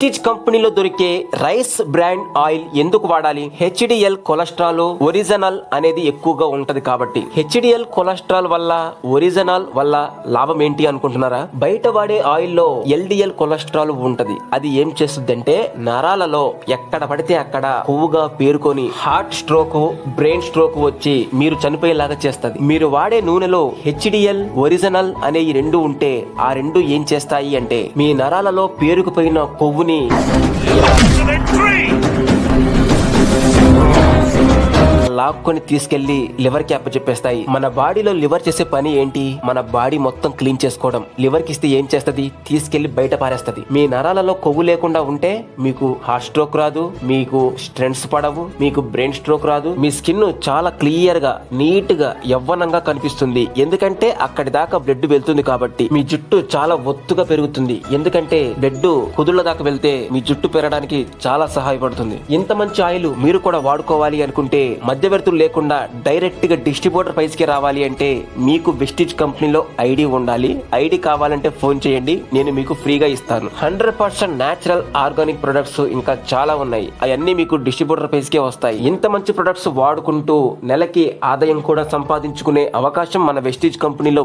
Vestige కంపెనీలో దొరికే rice brand oil ఎందుకు వాడాలి? హెచ్డిఎల్ కొలెస్ట్రాల్ ఒరిజినల్ అనేది ఎక్కువగా ఉంటది కాబట్టి. హెచ్డిఎల్ కొలెస్ట్రాల్ వల్ల ఒరిజినల్ వల్ల లాభం ఏంటి అనుకుంటున్నారా? బయట వాడే ఆయిల్లో ఎల్డిఎల్ కొలెస్ట్రాల్ ఉంటది. అది ఏం చేస్తుందంటే నరాలలో ఎక్కడ పడితే అక్కడ కొవ్వుగా పేరుకొని హార్ట్ స్ట్రోక్, బ్రెయిన్ స్ట్రోక్ వచ్చి మీరు చనిపోయేలాగా చేస్తది. మీరు వాడే నూనెలో హెచ్డిఎల్ ఒరిజినల్ అనే ఈ రెండు ఉంటే ఆ రెండు ఏం చేస్తాయి అంటే మీ నరాలలో పేరుకుపోయిన కొవ్వుని లాక్కొని తీసుకెళ్లి లివర్ కి అప్పచెప్పేస్తాయి. మన బాడీలో లివర్ చేసే పని ఏంటి? మన బాడీ మొత్తం క్లీన్ చేసుకోవడం. లివర్ కి ఇస్తే ఏం చేస్తది? తీసుకెళ్లి బయట పారేస్తది. మీ నరాలలో కొవ్వు లేకుండా ఉంటే మీకు హార్ట్ స్ట్రోక్ రాదు, మీకు స్ట్రెంట్స్ పడవు, మీకు బ్రెయిన్ స్ట్రోక్ రాదు. మీ స్కిన్ చాలా క్లియర్ గా, నీట్ గా, యవ్వనంగా కనిపిస్తుంది. ఎందుకంటే అక్కడి దాకా బ్లడ్ వెళ్తుంది కాబట్టి. మీ జుట్టు చాలా ఒత్తుగా పెరుగుతుంది. ఎందుకంటే బ్లడ్ కుదుళ్ళ దాకా వెళ్తే మీ జుట్టు పెరగడానికి చాలా సహాయపడుతుంది. ఇంత మంచి ఆయిల్ మీరు కూడా వాడుకోవాలి అనుకుంటే మధ్యవర్తులు లేకుండా డైరెక్ట్ గా డిస్ట్రిబ్యూటర్ ప్రైస్ కి రావాలి అంటే మీకు వెస్టీజ్ కంపెనీలో ఐడి ఉండాలి. ఐడి కావాలంటే ఫోన్ చేయండి, నేను మీకు ఫ్రీగా ఇస్తాను. 100% న్యాచురల్ ఆర్గానిక్ ప్రొడక్ట్స్ ఇంకా చాలా ఉన్నాయి. అవన్నీ మీకు డిస్ట్రిబ్యూటర్ ప్రైస్ కే వస్తాయి. ఇంత మంచి ప్రొడక్ట్స్ వాడుకుంటూ నెలకి ఆదాయం కూడా సంపాదించుకునే అవకాశం మన వెస్టీజ్ కంపెనీలో